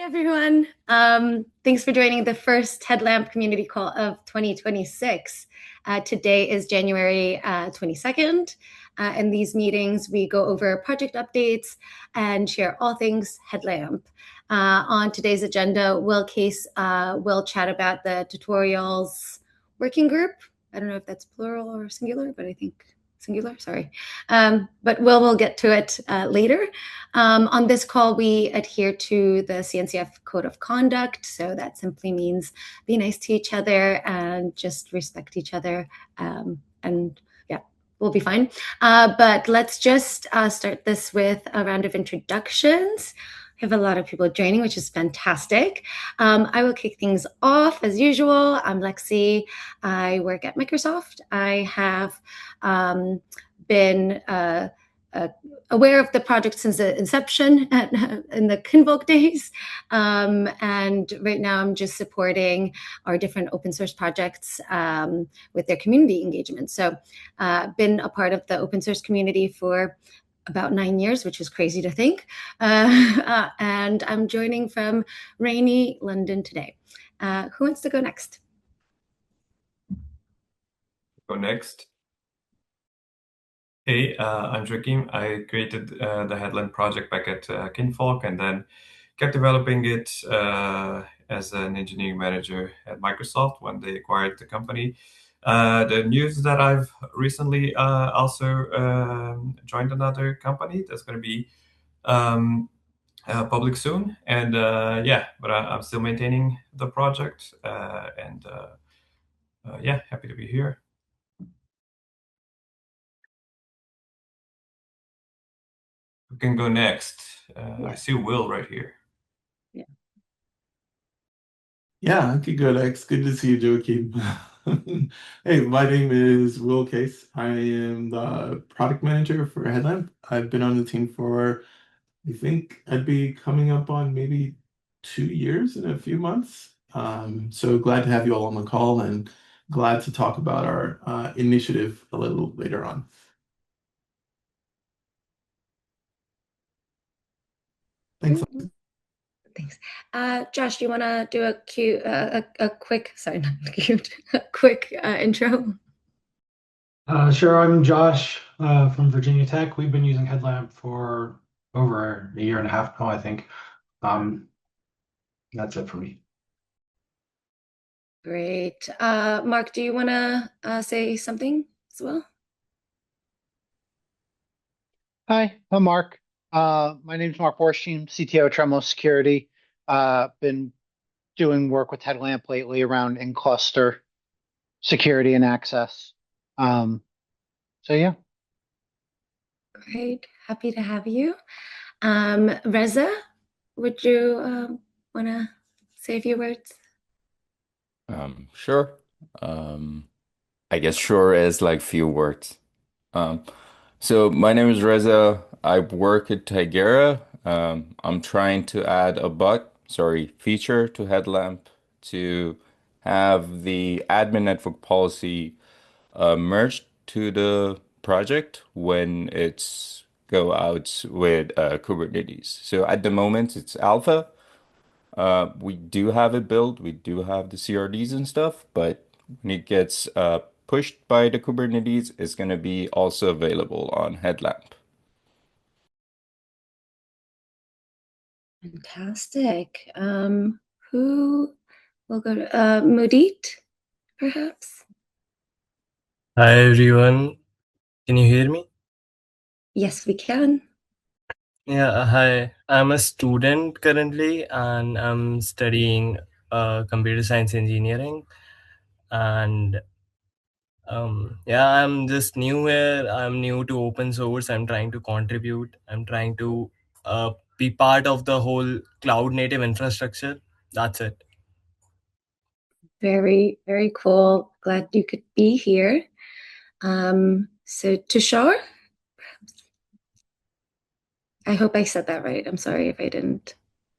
everyone. Thanks for joining the first Headlamp community call of 2026. Today is January 22nd. In these meetings, we go over project updates and share all things Headlamp. On today's agenda, Will Case will chat about the tutorials working group. I don't know if that's plural or singular, but I think singular, sorry. But we'll get to it later. On this call, we adhere to the CNCF Code of Conduct. So that simply means be nice to each other and just respect each other. And yeah, we'll be fine. But let's just start this with a round of introductions. We have a lot of people joining, which is fantastic. I will kick things off as usual. I'm Lexi. I work at Microsoft. I have been aware of the project since the inception in the Kinvolk days. And right now I'm just supporting our different open source projects with their community engagement. So been a part of the open source community for about 9 years, which is crazy to think. And I'm joining from rainy London today. Who wants to go next? Go next. Hey, I'm Joaquim. I created the Headlamp project back at Kinvolk and then kept developing it as an engineering manager at Microsoft when they acquired the company. The news that I've recently also joined another company that's going to be public soon. And yeah, but I'm still maintaining the project and yeah, happy to be here. Who can go next? I see Will right here. Yeah, I could go next. Good to see you, Joaquin. Hey, my name is Will Case. I am the product manager for Headlamp. I've been on the team for, I think I'd be coming up on maybe 2 years in a few months. So glad to have you all on the call and glad to talk about our initiative a little later on. Thanks. Thanks. Josh, do you want to do a quick, sorry, not cute, a quick intro? Sure, I'm Josh from Virginia Tech. We've been using Headlamp for over a year and a half now, I think. That's it for me. Great. Mark, do you want to say something as well? Hi, I'm Mark. My name is Mark Borstein, CTO at Tremolo Security. Been doing work with Headlamp lately around in-cluster security and access. So yeah. Great. Happy to have you. Reza, would you want to say a few words? Sure. I guess sure is like few words. So my name is Reza. I work at Tigera. I'm trying to add a feature to Headlamp to have the admin network policy merged to the project when it's go out with Kubernetes. So at the moment it's alpha. We do have it built. We do have the CRDs and stuff, but when it gets pushed by the Kubernetes, it's going to be also available on Headlamp. Fantastic. Who will go to Mudit, perhaps? Hi everyone, can you hear me? Yes, we can. Yeah, hi. I'm a student currently and I'm studying computer science engineering. And yeah, I'm just new here. I'm new to open source. I'm trying to contribute. I'm trying to be part of the whole cloud native infrastructure. That's it. Very, very cool. Glad you could be here. So Tushar, I hope I said that right. I'm sorry if I didn't.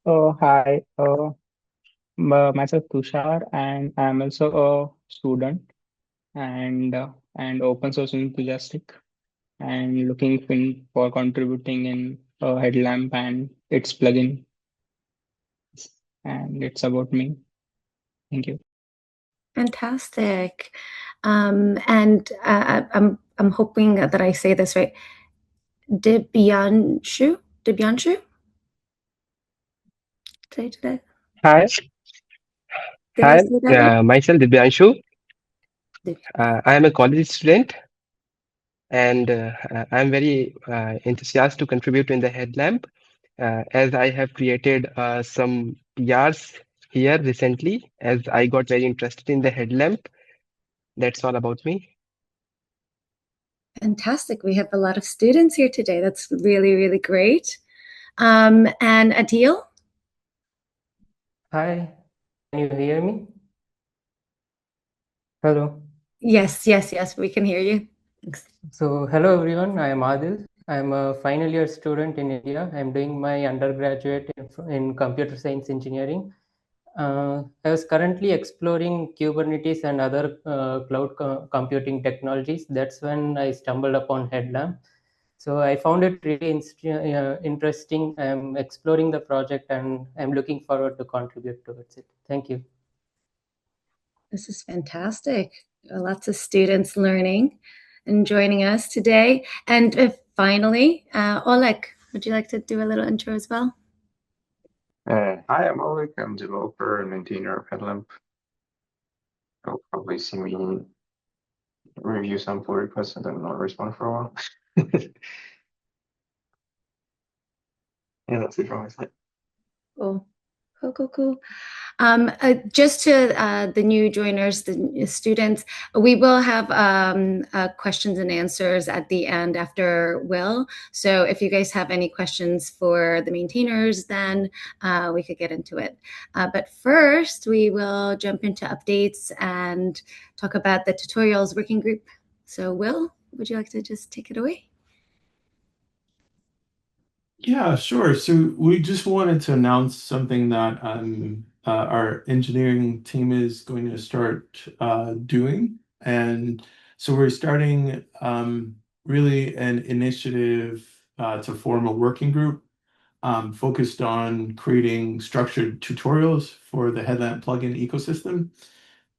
Oh, hi. Myself Tushar, and I'm also a student and open source enthusiastic, and for contributing in Headlamp and its plugin. and it's about me. Thank you. Fantastic. I'm hoping that I say this right. Dibyanshu? Dibyanshu? Did Hi, I say that right? myself Divyanshu. Dib- I am a college student and I am very enthusiastic to contribute in the headlamp as I have created some PRs here recently as I got very interested in the headlamp. That's all about me. Fantastic. We have a lot of students here today. That's really, really great. And Adil? Hi, can you hear me? Hello. Yes, we can hear you. Thanks. So, hello everyone. I am Adil. I am a final year student in India. I am doing my undergraduate in computer science engineering. I was currently exploring Kubernetes and other cloud computing technologies. That's when I stumbled upon Headlamp. So I found it really interesting. I'm exploring the project and I'm looking forward to contribute towards it. Thank you. This is fantastic. Lots of students learning and joining us today. And finally, Oleg, would you like to do a little intro as well? Hi, I'm Oleg. I'm developer and maintainer of Headlamp. You'll probably see me review some pull requests and then not respond for a while. Yeah, that's it from my side. Cool. Just to the new joiners, the new students, we will have questions and answers at the end after Will. So if you guys have any questions for the maintainers, then we could get into it. But first, we will jump into updates and talk about the tutorials working group. So Will, would you like to just take it away? Yeah, sure. So we just wanted to announce something that our engineering team is going to start doing. And so we're starting really an initiative to form a working group focused on creating structured tutorials for the Headlamp plugin ecosystem.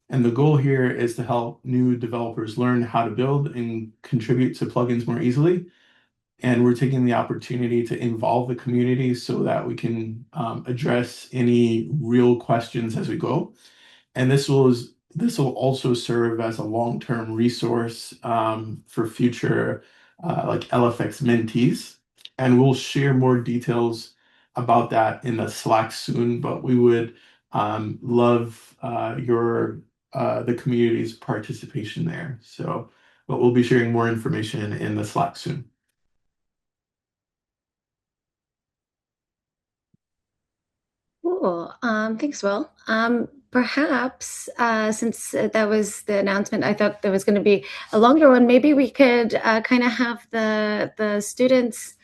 And the goal here is to help new developers learn how to build and contribute to plugins more easily. And we're taking the opportunity to involve the community so that we can address any real questions as we go. And this will also serve as a long-term resource for future like LFX mentees. And we'll share more details about that in the Slack soon, but we would love the community's participation there. But we'll be sharing more information in the Slack soon. Cool. Thanks, Will. Perhaps since that was the announcement, I thought there was going to be a longer one. Maybe we could kind of have the students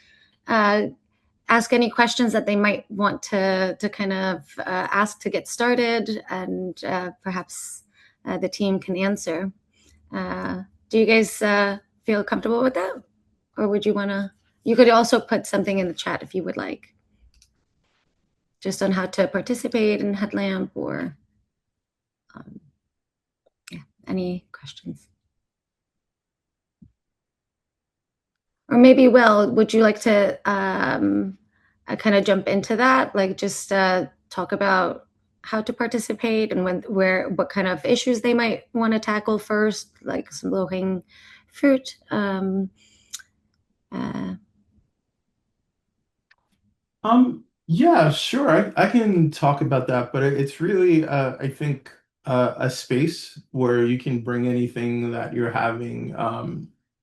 ask any questions that they might want to kind of ask to get started, and perhaps the team can answer. Do you guys feel comfortable with that? Or would you want to? You could also put something in the chat if you would like, just on how to participate in Headlamp or any questions. Or maybe, Will, would you like to kind of jump into that? Like just talk about how to participate and what kind of issues they might want to tackle first, like some low-hanging fruit. Yeah, sure. I can talk about that, but it's really, I think, a space where you can bring anything that you're having,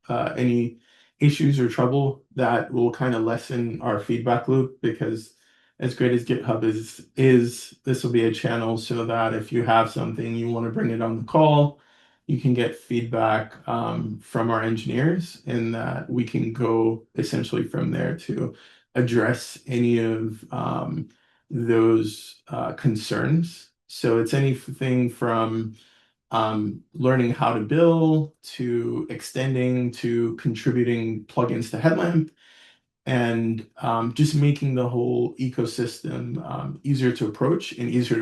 any issues or trouble that will kind of lessen our feedback loop. Because as great as GitHub is this will be a channel so that if you have something you want to bring it on the call, you can get feedback from our engineers, and that we can go essentially from there to address any of those concerns. So it's anything from learning how to build to extending to contributing plugins to Headlamp. and just making the whole ecosystem easier to approach and easier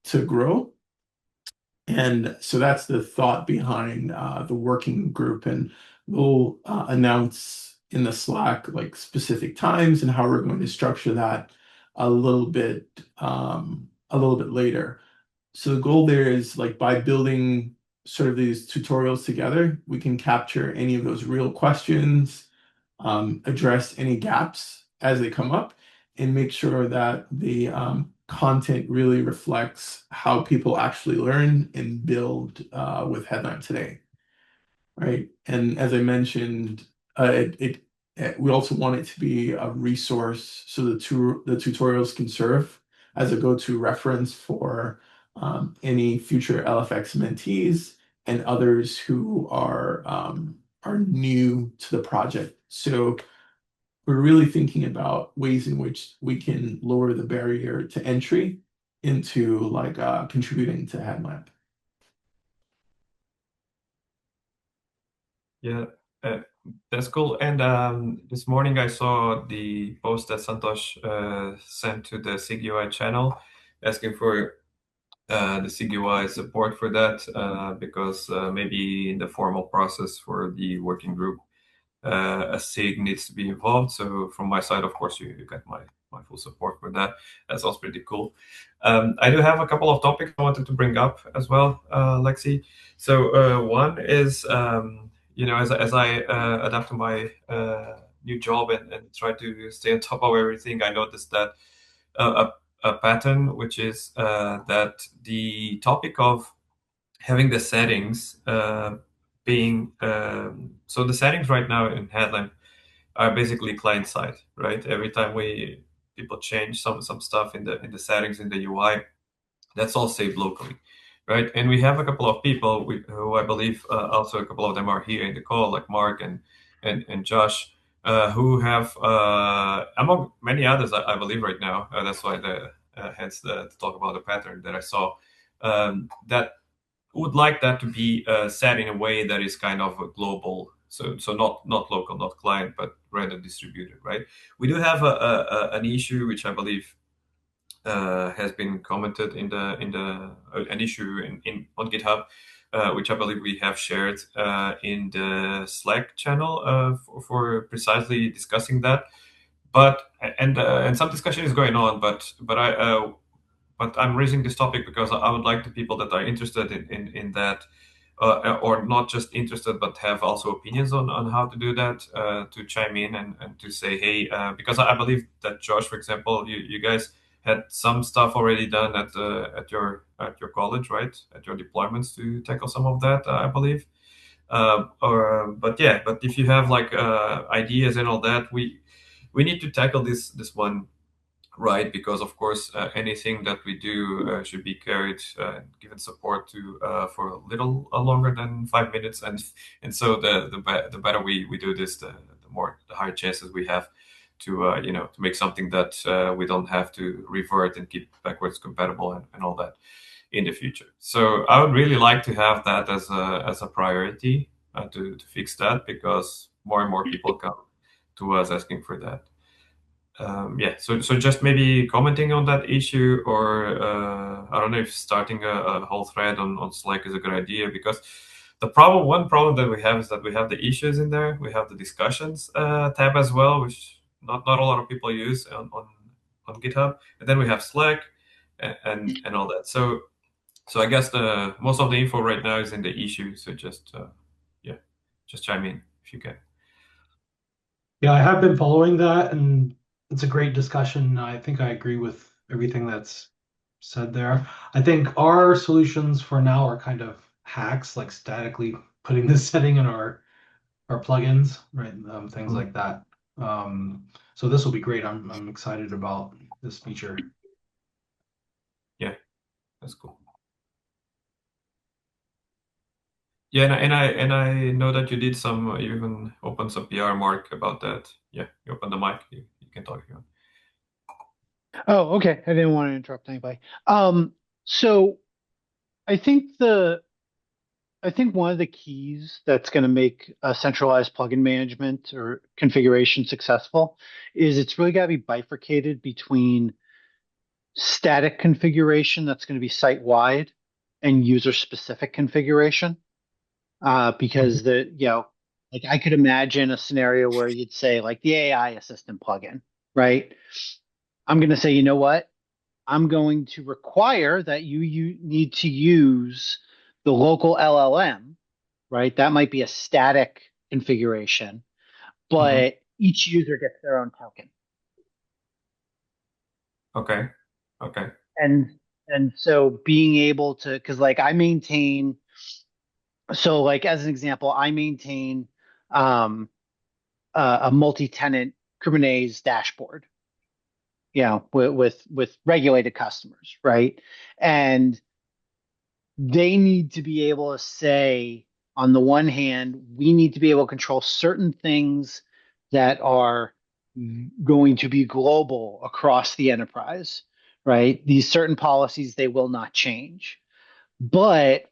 to grow. And so that's the thought behind the working group, and we'll announce in the Slack like specific times and how we're going to structure that a little bit later. So the goal there is like by building sort of these tutorials together, we can capture any of those real questions, address any gaps as they come up, and make sure that the content really reflects how people actually learn and build with Headlamp today, right? And as I mentioned, we also want it to be a resource so the tutorials can serve as a go-to reference for any future LFX mentees and others who are new to the project. So we're really thinking about ways in which we can lower the barrier to entry into like contributing to Headlamp. Yeah, that's cool. And this morning I saw the post that Santosh sent to the SIG channel asking for the SIG support for that because maybe in the formal process for the working group, a SIG needs to be involved. So from my side, of course, you get my full support for that. That sounds pretty cool. I do have a couple of topics I wanted to bring up as well, Lexi. So one is, as I adapt to my new job and try to stay on top of everything, I noticed that a pattern, which is that the topic of having the settings being so the settings right now in Headlamp are basically client side, right? Every time people change some stuff in the settings in the UI, that's all saved locally, right? And we have a couple of people who I believe also a couple of them are here in the call, like Mark and Josh, who have among many others, I believe right now. That's why hence the talk about the pattern that I saw that would like that to be set in a way that is kind of a global, so not local, not client, but rather distributed, right? We do have an issue which I believe has been commented in the an issue on GitHub, which I believe we have shared in the Slack channel for precisely discussing that. But and some discussion is going on, but I'm raising this topic because I would like the people that are interested in that, or not just interested, but have also opinions on how to do that, to chime in and to say, hey, because I believe that Josh, for example, you guys had some stuff already done at your college, right? At your deployments to tackle some of that, I believe. But if you have like ideas and all that, we need to tackle this one, right? Because of course, anything that we do should be carried, given support to for a little longer than 5 minutes, and so the better we do this, the higher chances we have to to make something that we don't have to revert and keep backwards compatible and all that in the future. So I would really like to have that as a priority to fix that, because more and more people come to us asking for that. So just maybe commenting on that issue, or I don't know if starting a whole thread on Slack is a good idea, because one problem that we have is that we have the issues in there, we have the discussions tab as well, which not a lot of people use on GitHub, and then we have Slack and all that. So I guess the most of the info right now is in the issue. So just chime in if you can. Yeah, I have been following that, and it's a great discussion. I think I agree with everything that's said there. I think our solutions for now are kind of hacks, like statically putting this setting in our plugins, right? Things like that. So this will be great. I'm excited about this feature. Yeah, that's cool. Yeah, and I know that you did you even opened some PR, Mark, about that. Yeah, you open the mic. You can talk if you want. Oh, okay. I didn't want to interrupt anybody. So I think I think one of the keys that's going to make a centralized plugin management or configuration successful is it's really got to be bifurcated between static configuration that's going to be site wide and user specific configuration. Because like I could imagine a scenario where you'd say like the AI assistant plugin, right? I'm going to say, you know what? I'm going to require that you need to use the local LLM, right? That might be a static configuration, Mhm. but each user gets their own token. Okay. Okay. And so being able to, because like I maintain, so like as an example, I maintain um, a multi-tenant Kubernetes dashboard, with regulated customers, right? And they need to be able to say, on the one hand, we need to be able to control certain things that are going to be global across the enterprise, right? These certain policies, they will not change. But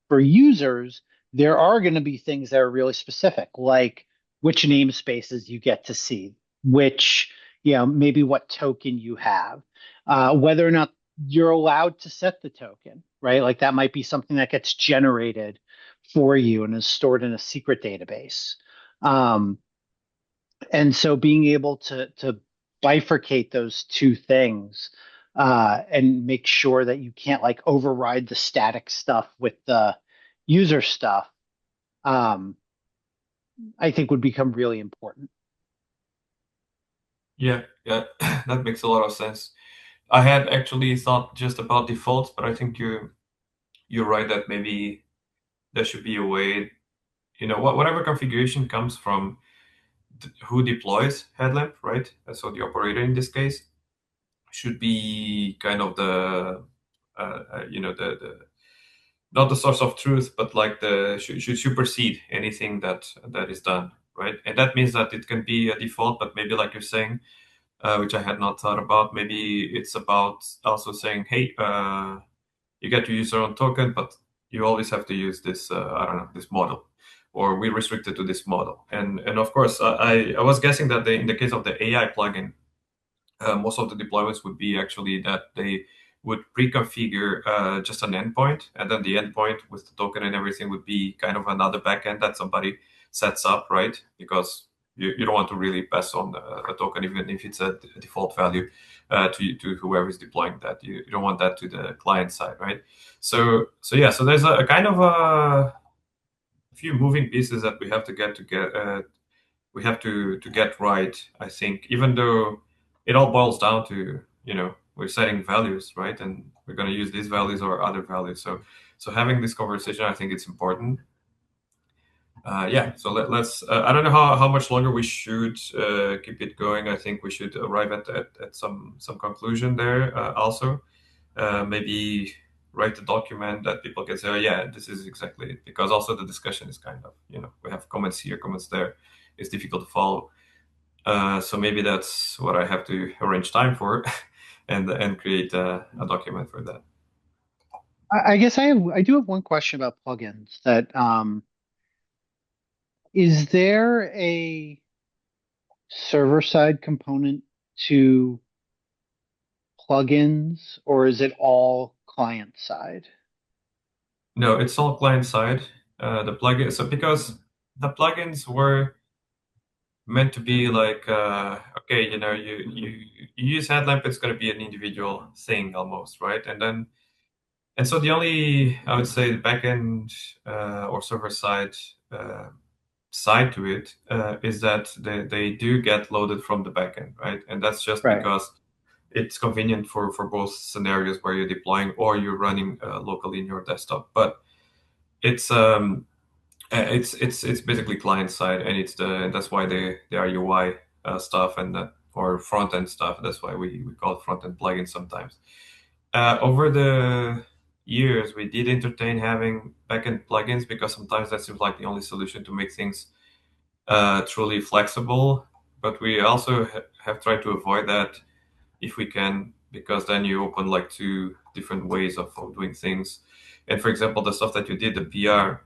for users, there are going to be things that are really specific, like which namespaces you get to see, which, maybe what token you have, whether or not you're allowed to set the token, right? Like that might be something that gets generated for you and is stored in a secret database. Um, and so being able to bifurcate those two things and make sure that you can't like override the static stuff with the user stuff, um, I think would become really important. Yeah, yeah, that makes a lot of sense. I had actually thought just about defaults, but I think you're right that maybe there should be a way, whatever configuration comes from who deploys Headlamp, right? So the operator in this case should be kind of the not the source of truth, but like should supersede anything that is done, right? And that means that it can be a default, but maybe like you're saying, which I had not thought about. Maybe it's about also saying, hey, you get to use your own token, but you always have to use this, I don't know, this model, or we restrict it to this model. And of course, I was guessing that in the case of the AI plugin, most of the deployments would be actually that they would pre-configure just an endpoint, and then the endpoint with the token and everything would be kind of another backend that somebody sets up, right? Because you don't want to really pass on a token, even if it's a default value to whoever is deploying that. You don't want that to the client side, right? So there's a kind of a few moving pieces that we have to get right, I think, even though it all boils down to, we're setting values, right? And we're going to use these values or other values. So having this conversation, I think it's important. Yeah, so let's, I don't know how much longer we should keep it going. I think we should arrive at some conclusion there also. Maybe write a document that people can say, oh yeah, this is exactly it. Because also the discussion is kind of, we have comments here, comments there. It's difficult to follow. So maybe that's what I have to arrange time for, and create a document for that. I guess I do have one question about plugins that is there a server side component to plugins, or is it all client side? No, it's all client side. The plugin, so because the plugins were meant to be like, okay, you use Headlamp, it's going to be an individual thing almost, right? And so the only, I would say, the backend or server side to it is that they do get loaded from the backend, right? And that's just Right. because it's convenient for both scenarios where you're deploying or you're running locally in your desktop. But it's it's basically client side, and that's why they are UI stuff or front end stuff. That's why we call it front end plugins sometimes. Over the years, we did entertain having backend plugins because sometimes that seems like the only solution to make things truly flexible. But we also have tried to avoid that if we can, because then you open like two different ways of doing things. And for example, the stuff that you did, the PR,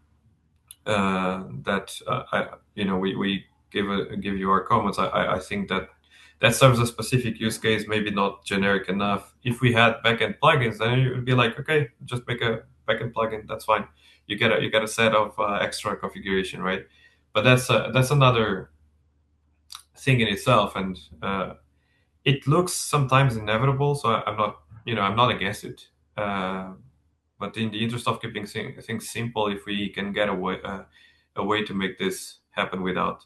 we give you our comments. I think that serves a specific use case, maybe not generic enough. If we had backend plugins, then it would be like, okay, just make a backend plugin. That's fine. You get a set of extra configuration, right? But that's another thing in itself, and it looks sometimes inevitable. So I'm not against it. But in the interest of keeping things simple, if we can get a way to make this happen without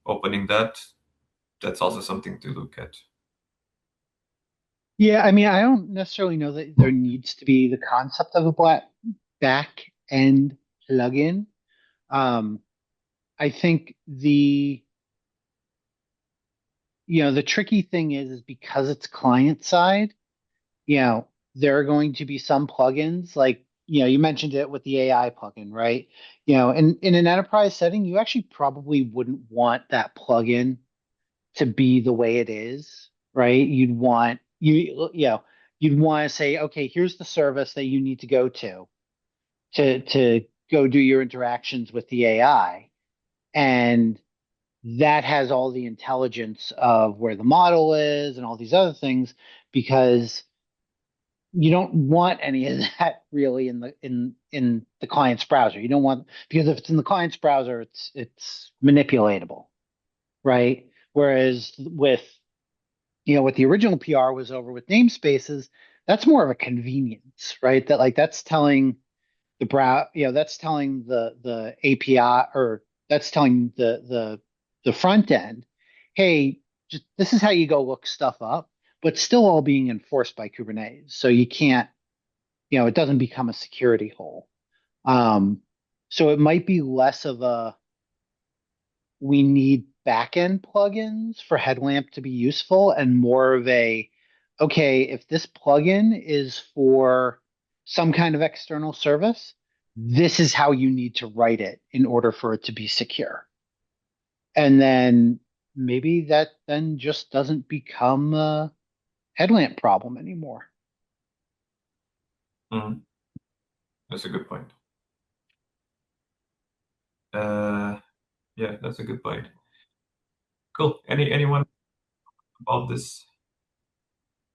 opening that, that's also something to look at. Yeah, I mean, I don't necessarily know that there needs to be the concept of a back end plugin. Um, I think the tricky thing is because it's client side, there are going to be some plugins like, you mentioned it with the AI plugin, right? In an enterprise setting, you actually probably wouldn't want that plugin to be the way it is, right? You'd want to say, okay, here's the service that you need to go to go do your interactions with the AI. And that has all the intelligence of where the model is and all these other things, because you don't want any of that really in the client's browser. You don't want, because if it's in the client's browser, it's manipulatable, right? Whereas with the original PR was over with namespaces, that's more of a convenience, right? That's telling that's telling the API, or that's telling the front end, hey, just, this is how you go look stuff up, but still all being enforced by Kubernetes. So you can't, it doesn't become a security hole. Um, so it might be less of a, we need backend plugins for Headlamp to be useful, and more of a, okay, if this plugin is for some kind of external service, this is how you need to write it in order for it to be secure. And then maybe that then just doesn't become a Headlamp problem anymore. Mm-hmm. That's a good point. Yeah, that's a good point. Cool. Anyone about this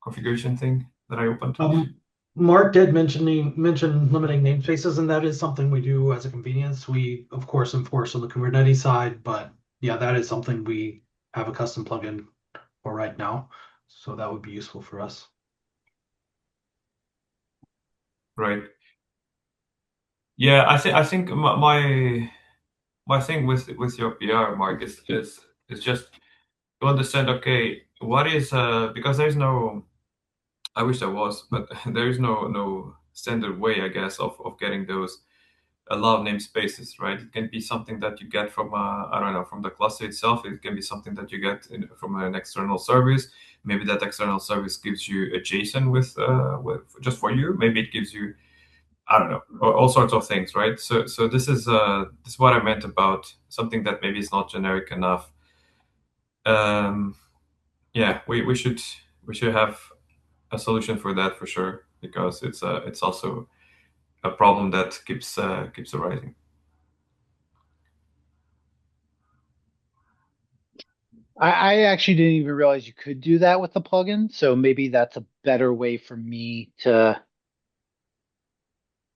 configuration thing that I opened? Mark did mention limiting namespaces, and that is something we do as a convenience. We, of course, enforce on the Kubernetes side, but yeah, that is something we have a custom plugin for right now. So that would be useful for us. Right. Yeah, I think my thing with your PR, Mark, is just to understand, okay, what is because there's no, I wish there was, but there is no standard way, I guess, of getting those allowed namespaces, right? It can be something that you get from I don't know, from the cluster itself. It can be something that you get from an external service. Maybe that external service gives you a JSON with just for you. Maybe it gives you, I don't know, all sorts of things, right? So this is what I meant about something that maybe is not generic enough. Yeah, we should have a solution for that for sure, because it's also a problem that keeps arising. I actually didn't even realize you could do that with the plugin. So maybe that's a better way for me to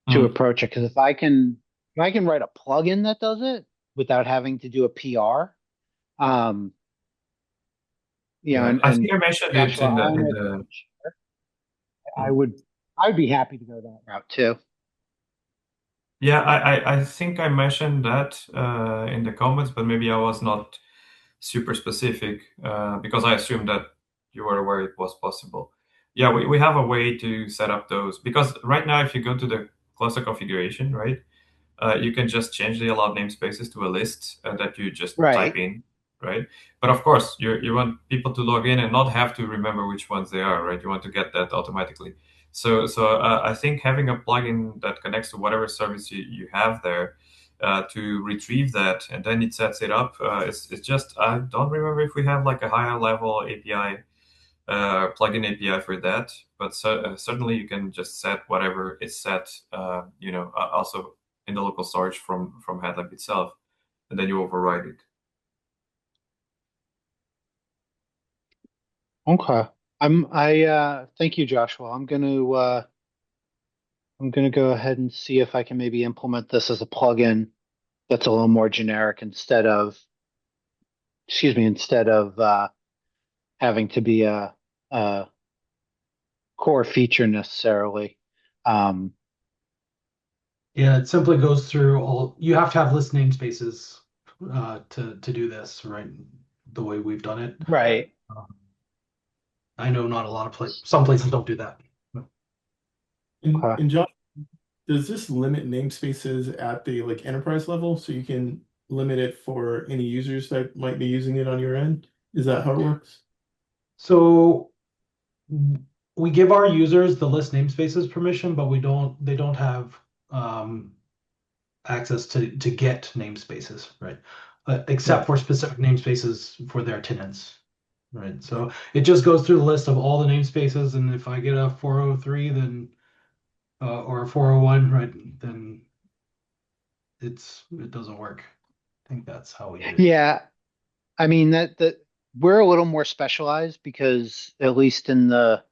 approach it. Because if I can write a plugin that does it without having to do a PR, Yeah, I think I mentioned it Joshua, in I don't know if you the can share. I would be happy to go that route too. yeah, I think I mentioned that in the comments, but maybe I was not super specific because I assumed that you were aware it was possible. Yeah, we have a way to set up those, because right now if you go to the cluster configuration, right, you can just change the allowed namespaces to a list that you just type Right. in, right? But of course, you want people to log in and not have to remember which ones they are, right? You want to get that automatically. So I think having a plugin that connects to whatever service you have there to retrieve that, and then it sets it up. It's just, I don't remember if we have like a higher level API plugin API for that. But certainly you can just set whatever is set, also in the local storage from Headlamp itself, and then you override it. Okay. Thank you, Joshua. I'm gonna go ahead and see if I can maybe implement this as a plugin that's a little more generic instead of having to be a core feature necessarily. Yeah, it simply goes through all. You have to have list namespaces to do this, right? The way we've done it. Right. I know not a lot of places. Some places don't do that. Okay. And Josh, does this limit namespaces at the enterprise level so you can limit it for any users that might be using it on your end? Is that how it works? So we give our users the list namespaces permission, but they don't have access to get namespaces, right? Except for specific namespaces for their tenants, right? So it just goes through the list of all the namespaces, and if I get a 403, then or a 401, right, then it doesn't work. I think that's how we did it. Yeah. I mean that we're a little more specialized because at least in the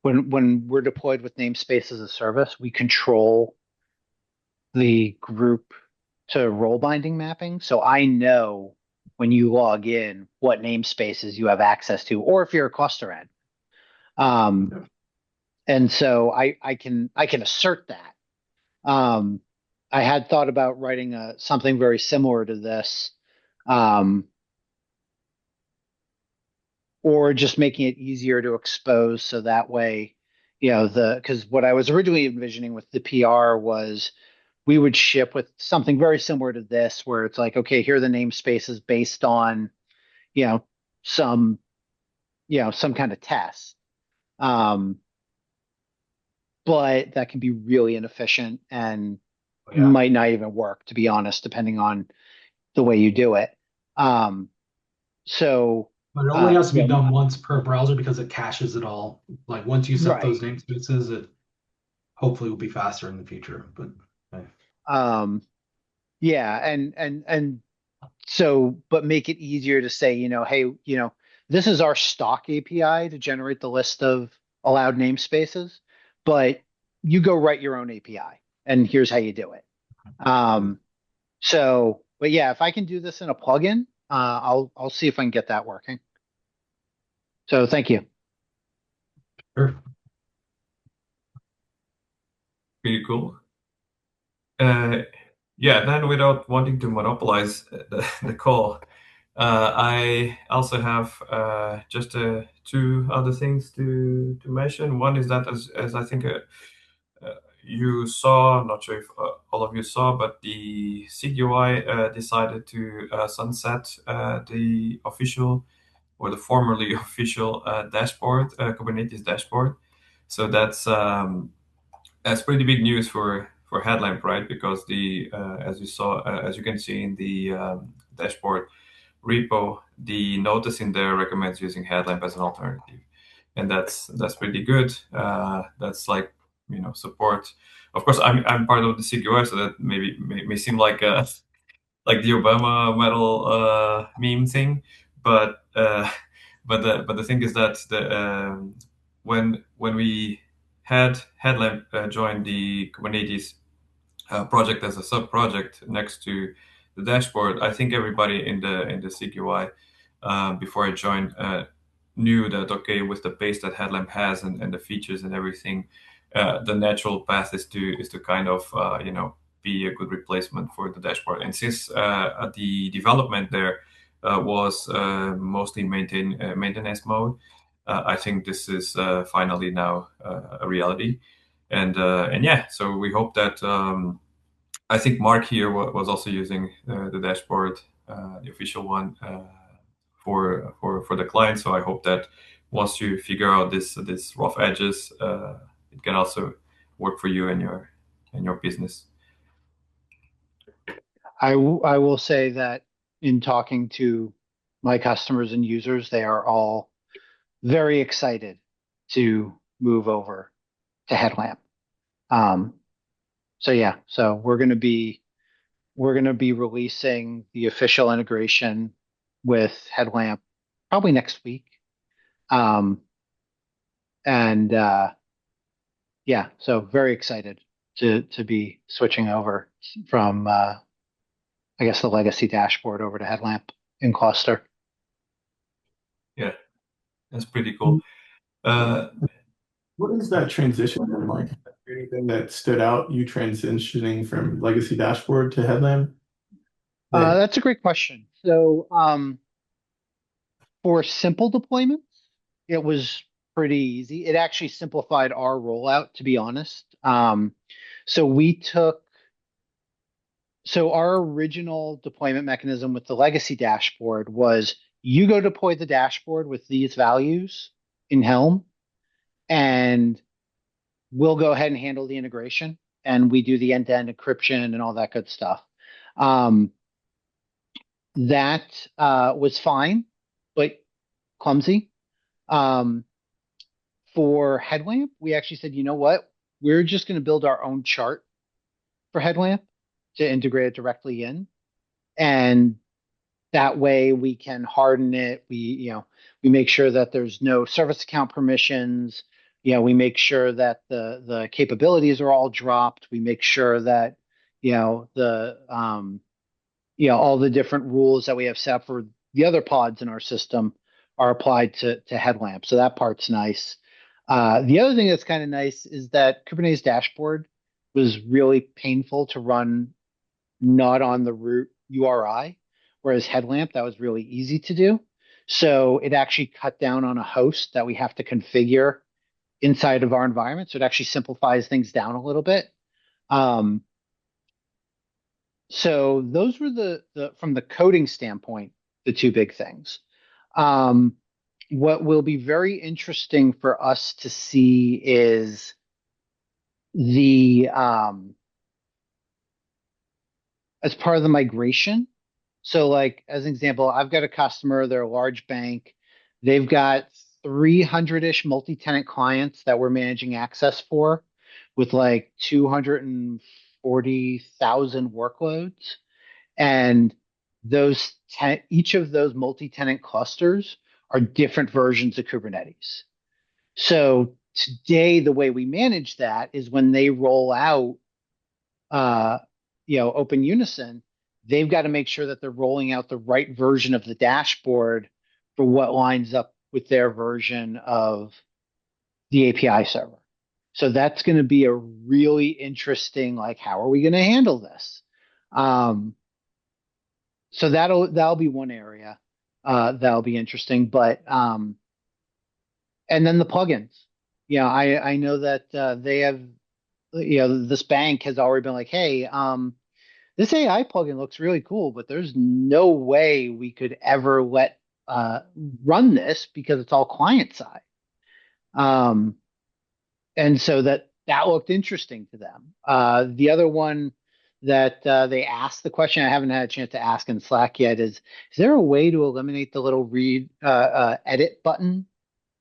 when we're deployed with namespace as a service, we control the group to role binding mapping. So I know when you log in what namespaces you have access to, or if you're a cluster end. And so I can assert that. Um, I had thought about writing something very similar to this, um, or just making it easier to expose so that way, because what I was originally envisioning with the PR was we would ship with something very similar to this, where it's like, okay, here are the namespaces based on, you know, some, some kind of test. Um, but that can be really inefficient and might not even work, to be honest, depending on the way you do it. So, But it only has to be yeah, done once per browser because it caches it all. Like once you set those right. namespaces, it hopefully will be faster in the future. But okay. Yeah, and so, but make it easier to say, hey, this is our stock API to generate the list of allowed namespaces, but you go write your own API, and here's how you do it. But yeah, if I can do this in a plugin, I'll see if I can get that working. So thank you. Sure. Pretty cool. Yeah, then without wanting to monopolize the call, I also have just two other things to mention. One is that, as I think you saw, I'm not sure if all of you saw, but the SIG decided to sunset the official or the formerly official dashboard, Kubernetes dashboard. So that's pretty big news for Headlamp, right? Because as you can see in the dashboard repo, the notice in there recommends using Headlamp as an alternative, and that's pretty good. That's like support. Of course, I'm part of the CQI, so that maybe may seem like like the Obama medal meme thing, but but the thing is that when we had Headlamp join the Kubernetes project as a sub project next to the dashboard, I think everybody in the CQI before I joined knew that okay, with the base that Headlamp has and the features and everything, the natural path is to kind of be a good replacement for the dashboard. And since the development there was mostly maintenance mode, I think this is finally now a reality. And yeah, so we hope that. I think Mark here was also using the dashboard, the official one, for the client. So I hope that once you figure out this rough edges, it can also work for you and your business. I will say that in talking to my customers and users, they are all very excited to move over to Headlamp. So yeah, so we're gonna be releasing the official integration with Headlamp probably next week. Um, and yeah, so very excited to be switching over from I guess the legacy dashboard over to Headlamp in cluster. Yeah, that's pretty cool. What is that transition been like? Anything that stood out, you transitioning from legacy dashboard to Headlamp? That's a great question. So for simple deployments, it was pretty easy. It actually simplified our rollout, to be honest. So we took so our original deployment mechanism with the legacy dashboard was you go deploy the dashboard with these values in Helm, and we'll go ahead and handle the integration, and we do the end-to-end encryption and all that good stuff. Um, that was fine, but clumsy. Um, for Headlamp, we actually said, you know what? We're just going to build our own chart for Headlamp to integrate it directly in. And that way we can harden it. We make sure that there's no service account permissions. We make sure that the capabilities are all dropped. We make sure that, the all the different rules that we have set for the other pods in our system are applied to Headlamp. So that part's nice. The other thing that's kind of nice is that Kubernetes dashboard was really painful to run not on the root URI, whereas Headlamp, that was really easy to do. So it actually cut down on a host that we have to configure inside of our environment. So it actually simplifies things down a little bit. So those were the from the coding standpoint, the two big things. What will be very interesting for us to see is the as part of the migration. So, like as an example, I've got a customer, they're a large bank. They've got 300-ish multi-tenant clients that we're managing access for with like 240,000 workloads. And each of those multi-tenant clusters are different versions of Kubernetes. So today, the way we manage that is when they roll out, uh, Open Unison, they've got to make sure that they're rolling out the right version of the dashboard for what lines up with their version of the API server. So that's going to be a really interesting, like, how are we going to handle this? So that'll be one area that'll be interesting. But and then the plugins. I know that they have, this bank has already been like, hey, this AI plugin looks really cool, but there's no way we could ever run this because it's all client side. And so that looked interesting to them. The other one that they asked the question I haven't had a chance to ask in Slack yet is there a way to eliminate the little read edit button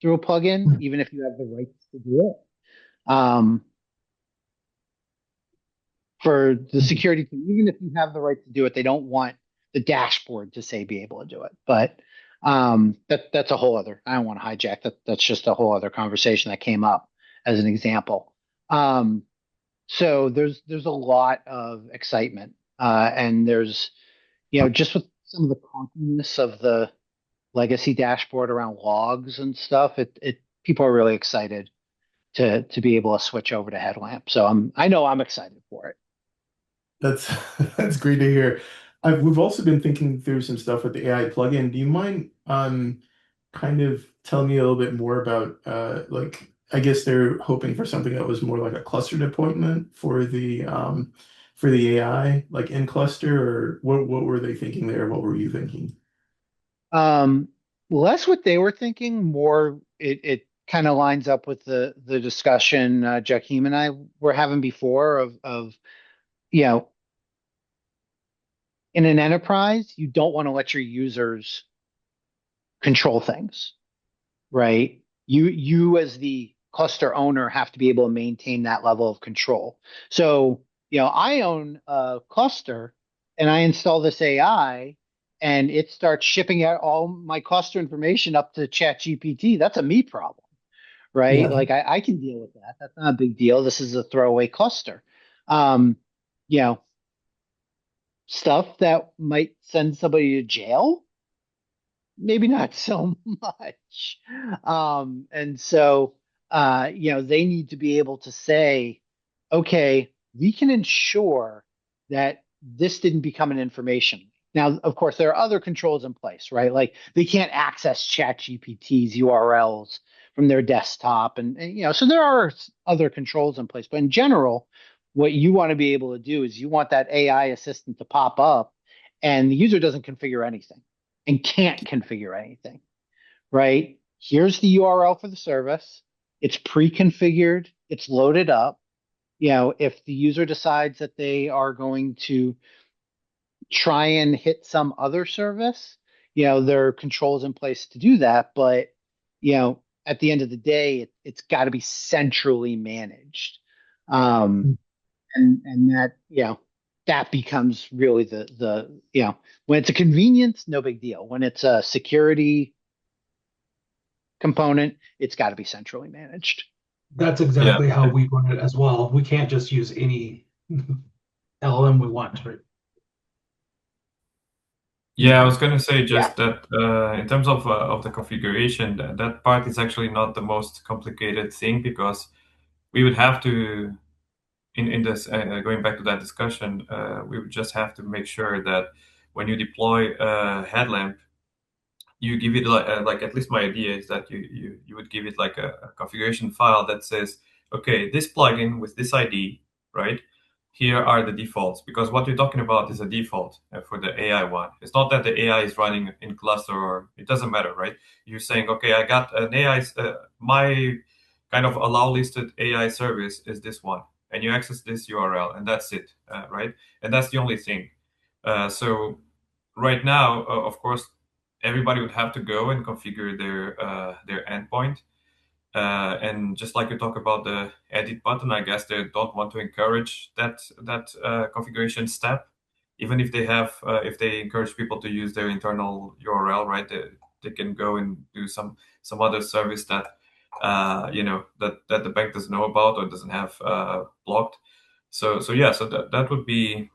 through a plugin, even if you have the rights to do it? For the security team, even if you have the right to do it, they don't want the dashboard to say be able to do it. But that's a whole other. I don't want to hijack that. That's just a whole other conversation that came up as an example. So there's a lot of excitement, and there's just with some of the clunkiness of the legacy dashboard around logs and stuff, it people are really excited to be able to switch over to Headlamp. So I know I'm excited for it. That's that's great to hear. We've also been thinking through some stuff with the AI plugin. Do you mind kind of telling me a little bit more about like I guess they're hoping for something that was more like a cluster deployment for the AI, like in cluster, or what were they thinking there? What were you thinking? Um, Less what they were thinking, more it kind of lines up with the discussion Jakeem and I were having before of you know in an enterprise, you don't want to let your users control things, right? You as the cluster owner have to be able to maintain that level of control. So, I own a cluster and I install this AI and it starts shipping out all my cluster information up to ChatGPT. That's a me problem, right? Yeah. Like I can deal with that. That's not a big deal. This is a throwaway cluster. Um, you know, Stuff that might send somebody to jail, maybe not so much. And so, they need to be able to say, okay, we can ensure that this didn't become an information leak. Now, of course, there are other controls in place, right? Like they can't access ChatGPT's URLs from their desktop, and so there are other controls in place. But in general, what you want to be able to do is you want that AI assistant to pop up, and the user doesn't configure anything and can't configure anything, right? Here's the URL for the service. It's pre-configured. It's loaded up. If the user decides that they are going to try and hit some other service, there are controls in place to do that. But, at the end of the day, it's got to be centrally managed. And that becomes really when it's a convenience, no big deal. When it's a security component, it's got to be centrally managed. That's exactly how we run it as well. We can't just use any LLM we want, right? Yeah, I was going to say just that in terms of the configuration, that part is actually not the most complicated thing because we would have to, in this, going back to that discussion, we would just have to make sure that when you deploy Headlamp, you give it like at least my idea is that you would give it like a configuration file that says, okay, this plugin with this ID, right? Here are the defaults, because what you're talking about is a default for the AI one. It's not that the AI is running in cluster, or it doesn't matter, right? You're saying, okay, I got an AI, my kind of allow listed AI service is this one, and you access this URL, and that's it, right? And that's the only thing. So right now, of course, everybody would have to go and configure their endpoint. And just like you talk about the edit button, I guess they don't want to encourage that configuration step, even if they have if they encourage people to use their internal URL, right? They can go and do some other service that that the bank doesn't know about or doesn't have blocked. So yeah, so that would be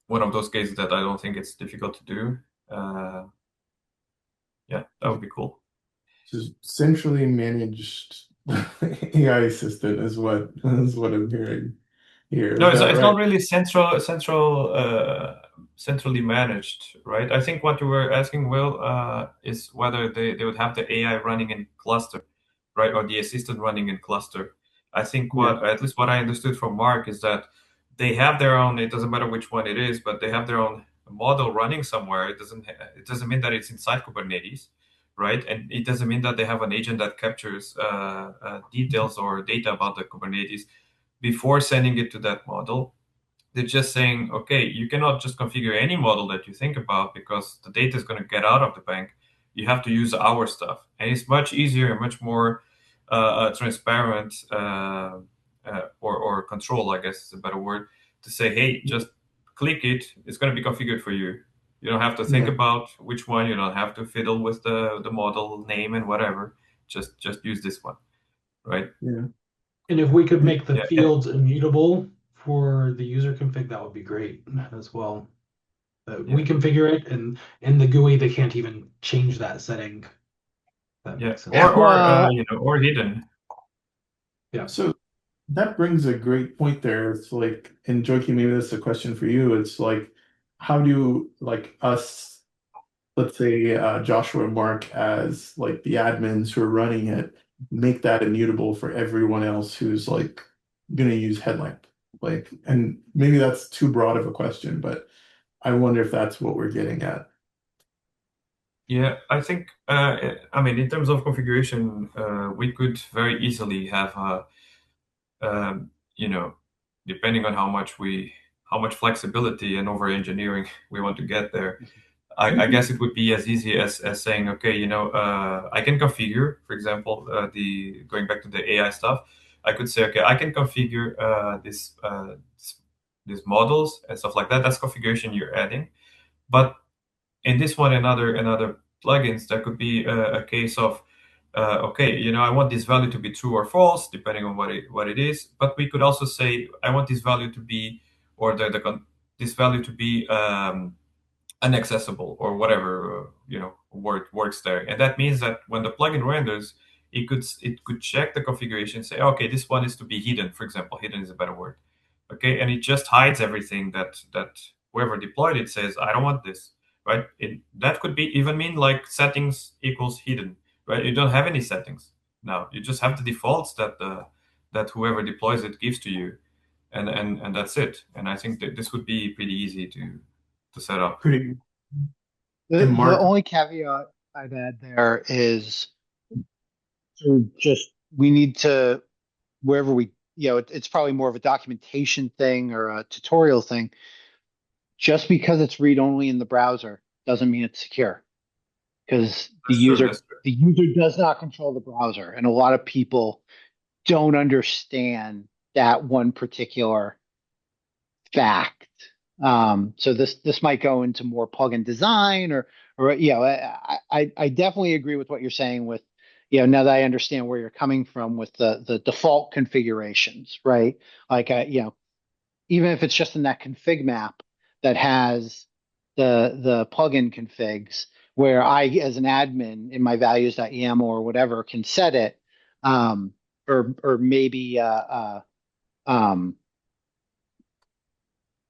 one of those cases that I don't think it's difficult to do. Yeah, that would be cool. Just centrally managed AI assistant is what I'm hearing here. No, Is that it's right? not really centrally managed, right? I think what you were asking, Will, is whether they would have the AI running in cluster, right, or the assistant running in cluster. I think at least what I understood from Mark is that they have their own. It doesn't matter which one it is, but they have their own model running somewhere. It doesn't mean that it's inside Kubernetes, right? And it doesn't mean that they have an agent that captures details or data about the Kubernetes before sending it to that model. They're just saying, okay, you cannot just configure any model that you think about because the data is going to get out of the bank. You have to use our stuff. And it's much easier and much more transparent or control, I guess is a better word, to say, hey, just click it. It's going to be configured for you. You don't have to think about which one. You don't have to fiddle with the model name and whatever. Just use this one, right? Yeah. And if we could make the Yeah. fields immutable for the user config, that would be great as well. We configure it, and in the GUI, they can't even change that setting. That makes sense. Or hidden. Yeah. So that brings a great point there. It's like, and Joakim, maybe this is a question for you. It's like, how do like us, let's say Joshua and Mark as like the admins who are running it, make that immutable for everyone else who's like gonna use Headlamp? Like, and maybe that's too broad of a question, but I wonder if that's what we're getting at. Yeah, I think, I mean, in terms of configuration, we could very easily have, you know, depending on how much flexibility and over engineering we want to get there, I guess it would be as easy as saying, okay, I can configure, for example, the going back to the AI stuff. I could say, okay, I can configure these models and stuff like that. That's configuration you're adding. But in this one and other plugins, there could be a case of, okay, I want this value to be true or false, depending on what it is. But we could also say, I want this value to be, or this value to be inaccessible, or whatever word works there. And that means that when the plugin renders, it could check the configuration, say, okay, this one is to be hidden, for example. Hidden is a better word. Okay, and it just hides everything that whoever deployed it says, I don't want this, right? That could be even mean like settings equals hidden, right? You don't have any settings now. You just have the defaults that whoever deploys it gives to you, and that's it. And I think that this would be pretty easy to set up. Pretty. The And Mark, only caveat I'd add there is to just we need to wherever we it's probably more of a documentation thing or a tutorial thing. Just because it's read only in the browser doesn't mean it's secure, because the That's true. user That's true. the user does not control the browser, and a lot of people don't understand that one particular fact. So this might go into more plugin design, or I definitely agree with what you're saying with now that I understand where you're coming from with the default configurations, right? Like even if it's just in that config map that has the plugin configs, where I, as an admin in my values.yaml or whatever, can set it, or maybe um,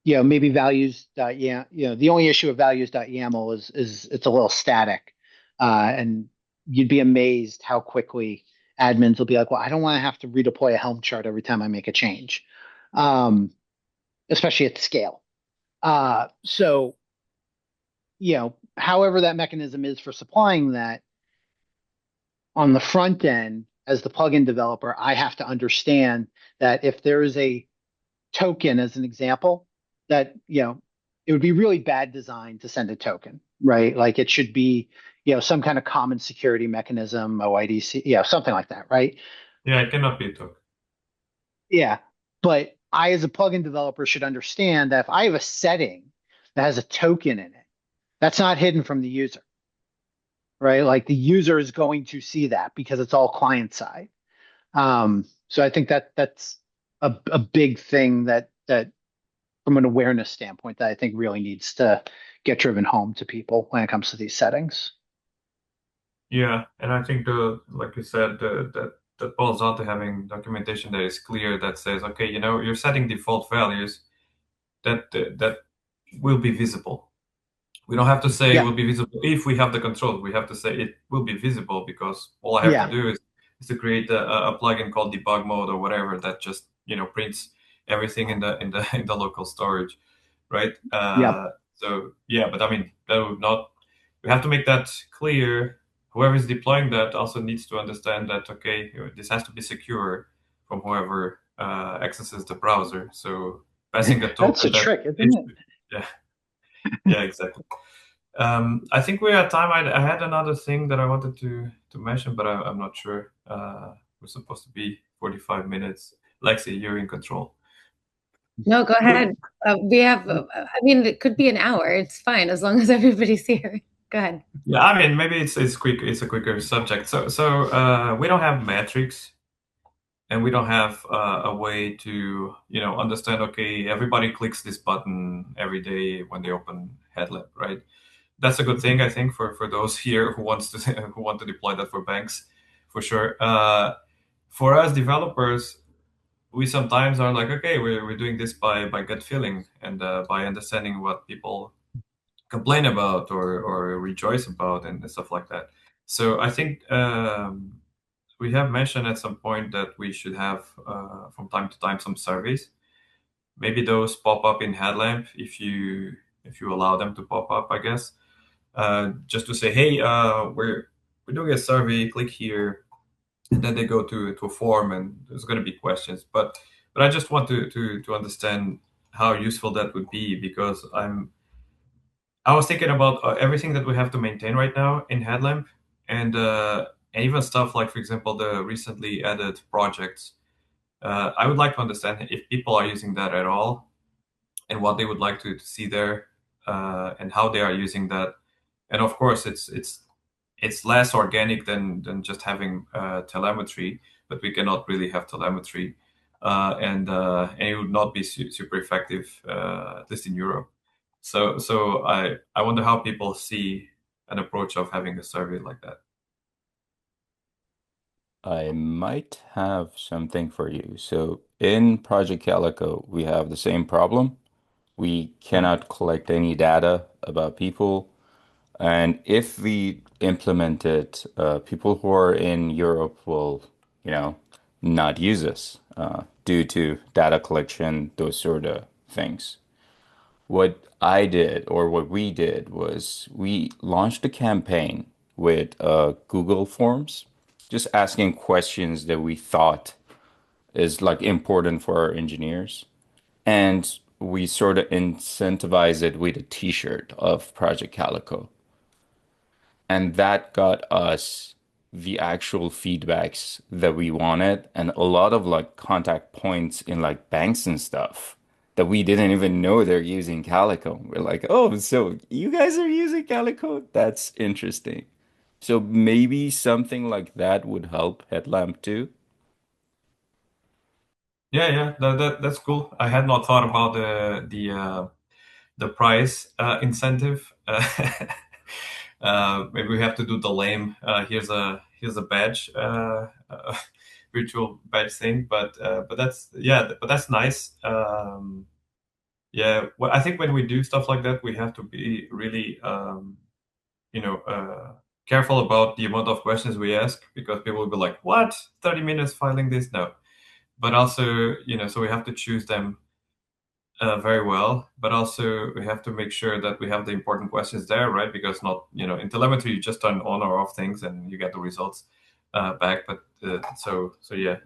maybe values. Yeah, the only issue of values.yaml is it's a little static, and you'd be amazed how quickly admins will be like, well, I don't want to have to redeploy a Helm chart every time I make a change, especially at scale. So, however that mechanism is for supplying that on the front end, as the plugin developer, I have to understand that if there is a token, as an example, that it would be really bad design to send a token, right? Like it should be some kind of common security mechanism, OIDC, something like that, right? Yeah, it cannot be a token. Yeah, but I, as a plugin developer, should understand that if I have a setting that has a token in it, that's not hidden from the user, right? Like the user is going to see that because it's all client side. So I think that's a big thing that from an awareness standpoint that I think really needs to get driven home to people when it comes to these settings. Yeah, and I think like you said, that boils down to having documentation that is clear, that says, okay, you're setting default values that will be visible. We don't have to say it Yeah, will be visible if we have the control. We have to say it will be visible, because all I have to yeah, do is to create a plugin called debug mode or whatever that just prints everything in the in the local storage, right? yep. So yeah, but I mean that would not. We have to make that clear. Whoever is deploying that also needs to understand that, okay, this has to be secure from whoever accesses the browser. So passing a That's a token that trick, isn't it, it? yeah, yeah, exactly. I think we're at time. I had another thing that I wanted to mention, but I'm not sure. We're supposed to be 45 minutes. Lexi, you're in control. No, go ahead. We have, I mean, it could be an hour. It's fine as long as everybody's here. Go ahead. Yeah, I mean, maybe it's quick. It's a quicker subject. So we don't have metrics, and we don't have a way to understand. Okay, everybody clicks this button every day when they open Headlamp, right? That's a good thing, I think, for those here who who want to deploy that for banks, for sure. For us developers, we sometimes are like, okay, we're doing this by gut feeling, and by understanding what people complain about or rejoice about and stuff like that. So I think we have mentioned at some point that we should have from time to time some surveys. Maybe those pop up in Headlamp if you allow them to pop up, I guess. Just to say, hey, we're doing a survey. Click here, and then they go to a form, and there's going to be questions. But I just want to understand how useful that would be, because I was thinking about everything that we have to maintain right now in Headlamp, and even stuff like, for example, the recently added projects. I would like to understand if people are using that at all, and what they would like to see there, and how they are using that. And of course, it's less organic than just having telemetry, but we cannot really have telemetry, and it would not be super effective, at least in Europe. So I wonder how people see an approach of having a survey like that. I might have something for you. So in Project Calico, we have the same problem. We cannot collect any data about people. And if we implement it, people who are in Europe will, you know, not use us due to data collection, those sort of things. What I did, or what we did, was we launched a campaign with Google Forms, just asking questions that we thought is like important for our engineers. And we sort of incentivize it with a t-shirt of Project Calico. And that got us the actual feedbacks that we wanted and a lot of like contact points in like banks and stuff that we didn't even know they're using Calico. We're like, oh, so you guys are using Calico? That's interesting. So maybe something like that would help Headlamp too. Yeah, that's cool. I had not thought about the price incentive. Maybe we have to do the lame. Here's a badge, virtual badge thing. But that's, yeah, but that's nice. Yeah, well, I think when we do stuff like that, we have to be really you know careful about the amount of questions we ask, because people will be like, "What? 30 minutes filing this?" No, but also, so we have to choose them very well, but also we have to make sure that we have the important questions there, right? Because not, in telemetry, you just turn on or off things and you get the results back. But so yeah,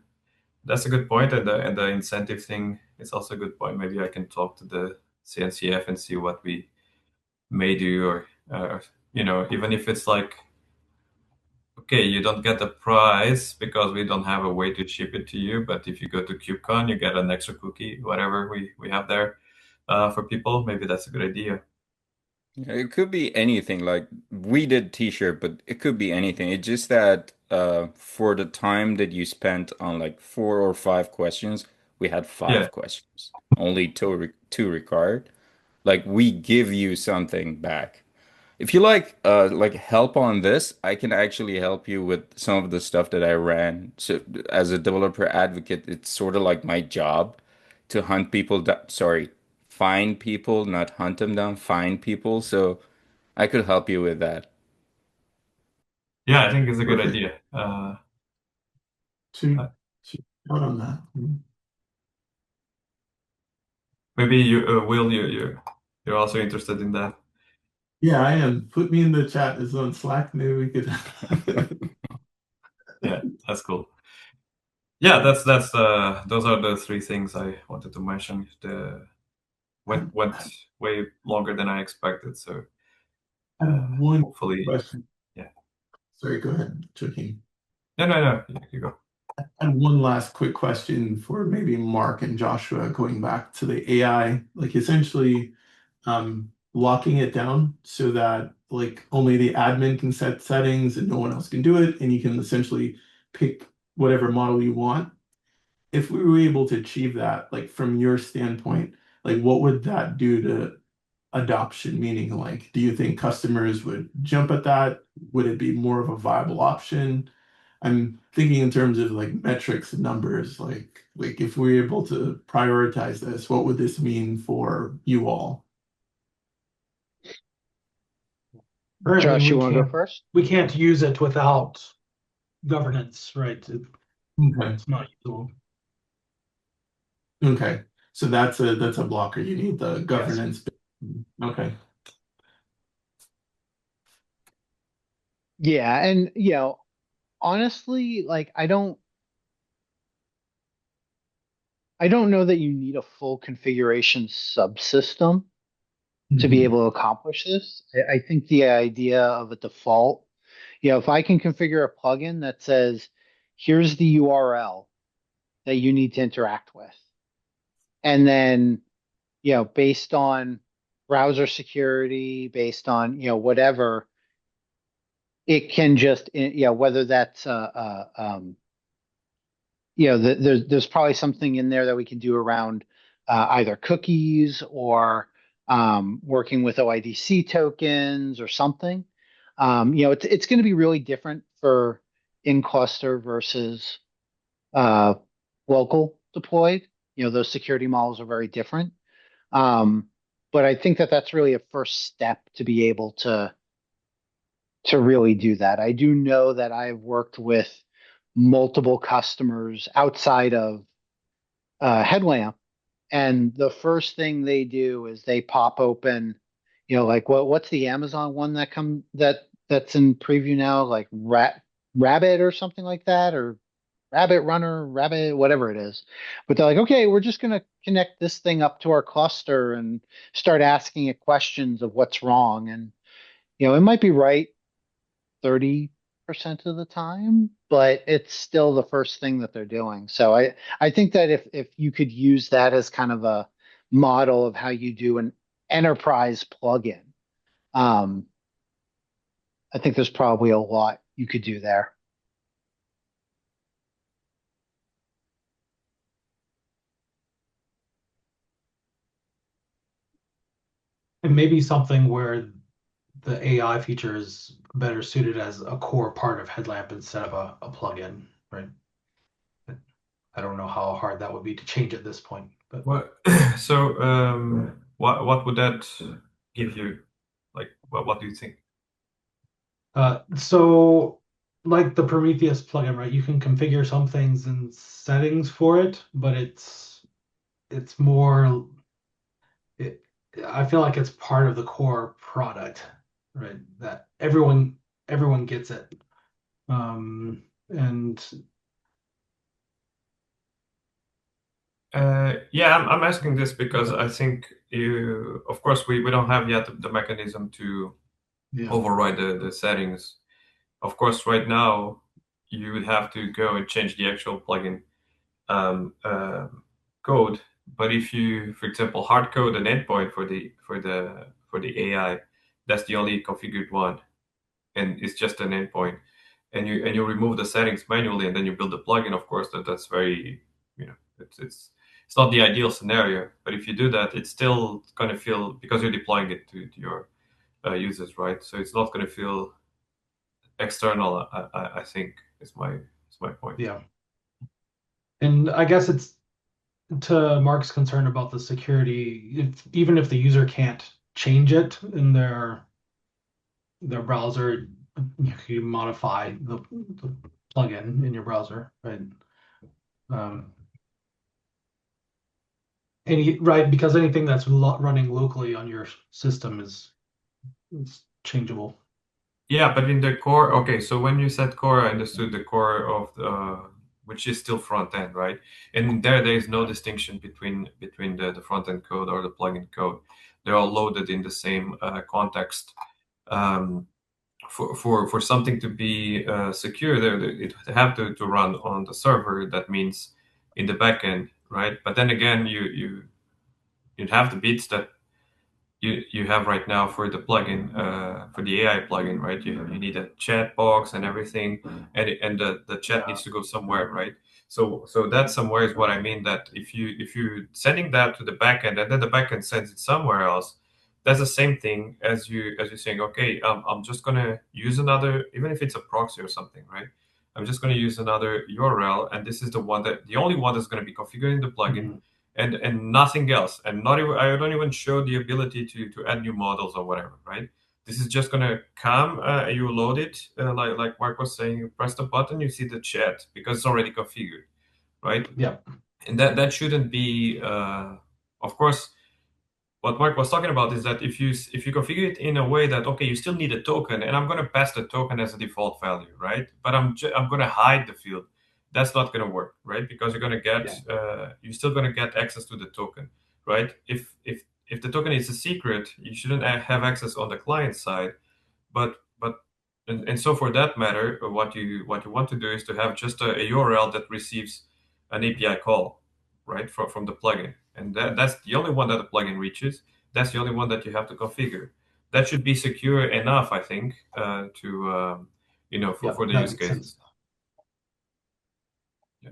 that's a good point, and the incentive thing is also a good point. Maybe I can talk to the CNCF and see what we may do, or even if it's like, okay, you don't get the prize because we don't have a way to ship it to you, but if you go to KubeCon, you get an extra cookie, whatever we have there for people. Maybe that's a good idea. It could be anything. Like we did t-shirt, but it could be anything. It's just that for the time that you spent on like 4 or 5 questions, we had Yeah, 5 questions. Only two required. Like we give you something back. If you like help on this, I can actually help you with some of the stuff that I ran. So as a developer advocate, it's sort of like my job to hunt people that, sorry, find people, not hunt them down, find people. So I could help you with that. yeah, I think it's a good Perfect. idea. To Uh, to out on that. Maybe you, Will, you're also interested in that. Yeah, I am. Put me in the chat. It's on Slack. Maybe we could. Yeah, that's cool. Yeah, that's those are the three things I wanted to mention. The went way longer than I expected, so And one hopefully, question. yeah. Sorry, go ahead, Joaquin. No, you go. And one last quick question for maybe Mark and Joshua, going back to the AI, like essentially locking it down so that like only the admin can set settings and no one else can do it, and you can essentially pick whatever model you want. If we were able to achieve that, like from your standpoint, like what would that do to adoption? Meaning, like, do you think customers would jump at that? Would it be more of a viable option? I'm thinking in terms of like metrics and numbers, like if we're able to prioritize this, what would this mean for you all? Currently, Josh, you want to go first? we can't use it without governance, right? Okay. It's not usable. Okay. So that's a blocker. You need the Yes. governance. Okay. Yeah, and honestly, like I don't know that you need a full configuration subsystem. to be Mhm. able to accomplish this. I think the idea of a default, if I can configure a plugin that says, here's the URL that you need to interact with, and then, based on browser security, based on, whatever, it can just, whether that's, there's probably something in there that we can do around either cookies or working with OIDC tokens or something. It's going to be really different for in cluster versus uh, local deployed. Those security models are very different. Um, but I think that that's really a first step to be able to really do that. I do know that I've worked with multiple customers outside of Headlamp, and the first thing they do is they pop open, like what's the Amazon one that's in preview now, like Rabbit or something like that, or Rabbit Runner, Rabbit, whatever it is. But they're like, okay, we're just gonna connect this thing up to our cluster and start asking it questions of what's wrong. And it might be right 30% of the time, but it's still the first thing that they're doing. So I think that if you could use that as kind of a model of how you do an enterprise plugin, um, I think there's probably a lot you could do there. And maybe something where the AI feature is better suited as a core part of Headlamp instead of a plugin, right? I don't know how hard that would be to change at this point, but What? So, what would that give you? Like, what do you think? so like the Prometheus plugin, right? You can configure some things in settings for it, but it's more I feel like it's part of the core product, right? That everyone gets it. And Yeah, I'm asking this because I think of course, we don't have yet the mechanism to yeah, override the settings. Of course, right now you would have to go and change the actual plugin um, uh, code. But if you, for example, hard code an endpoint for the AI, that's the only configured one, and it's just an endpoint. And you remove the settings manually, and then you build the plugin. Of course, that's very, it's not the ideal scenario. But if you do that, it's still going to feel, because you're deploying it to your users, right? So it's not going to feel external. I think is my point. yeah. And I guess it's to Mark's concern about the security, even if the user can't change it in their browser, you can modify the plugin in your browser, right? Right, because anything that's running locally on your system is changeable. Yeah, but in the core, okay, so when you said core, I understood the core of which is still front end, right? And there is no distinction between the front end code or the plugin code. They're all loaded in the same context. Um, for something to be secure, it would have to run on the server. That means in the backend, right? But then again, you'd have the bits that you have right now for the plugin, for the AI plugin, right? You need a chat box and everything, and the chat needs to go somewhere, right? So that somewhere is what I mean, that if you're sending that to the backend and then the backend sends it somewhere else, that's the same thing as you're saying, okay, I'm just gonna use another, even if it's a proxy or something, right? I'm just gonna use another URL, and this is the only one that's gonna be configuring the plugin. Mhm. And nothing else, and not even, I don't even show the ability to add new models or whatever, right? This is just gonna come, you load it, like Mark was saying, you press the button, you see the chat because it's already configured, right? Yeah. And that shouldn't be, of course, what Mark was talking about is that if you configure it in a way that, okay, you still need a token, and I'm going to pass the token as a default value, right? But I'm going to hide the field. That's not going to work, right? Because you're going to get you're still going to get access to the token, right? If if the token is a secret, you shouldn't have access on the client side. But and so for that matter, what you want to do is to have just a URL that receives an API call, right, from the plugin, and that's the only one that the plugin reaches. That's the only one that you have to configure. That should be secure enough, I think, to for the that use makes cases. sense. Yeah.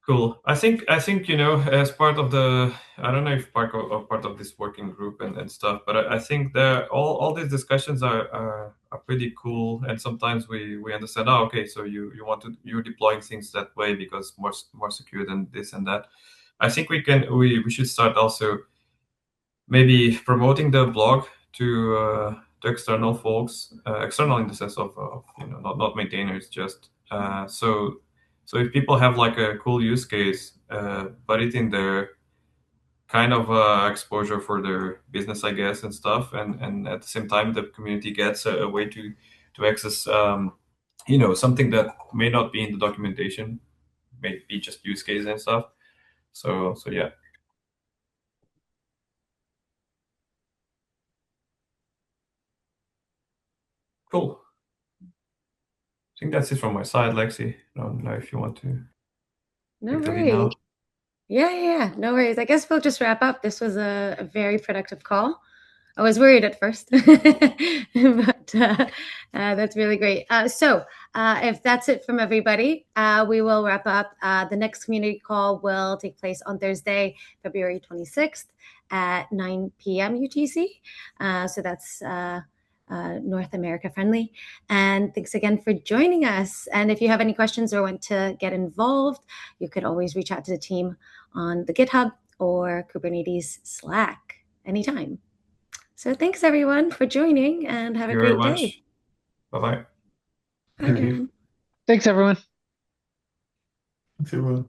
Cool. I think as part of the, I don't know if part of this working group and stuff, but I think that all these discussions are pretty cool. And sometimes we understand, oh, okay, so you're deploying things that way because more secure than this and that. I think we should start also maybe promoting the blog to external folks, external in the sense of not maintainers, just so if people have like a cool use case, put it in their kind of exposure for their business, I guess, and stuff, and at the same time the community gets a way to access something that may not be in the documentation, may be just use case and stuff. So yeah. Cool. I think that's it from my side, Lexi. I don't know if you want to No take the lead now. worries. Yeah. No worries. I guess we'll just wrap up. This was a very productive call. I was worried at first, but that's really great. So if that's it from everybody, we will wrap up. The next community call will take place on Thursday, February 26th at 9 p.m. UTC. So that's North America friendly. And thanks again for joining us. And if you have any questions or want to get involved, you could always reach out to the team on the GitHub or Kubernetes Slack anytime. So thanks everyone for joining and have a great day. Bye-bye. Bye, everyone. Thanks, everyone. Thanks, everyone.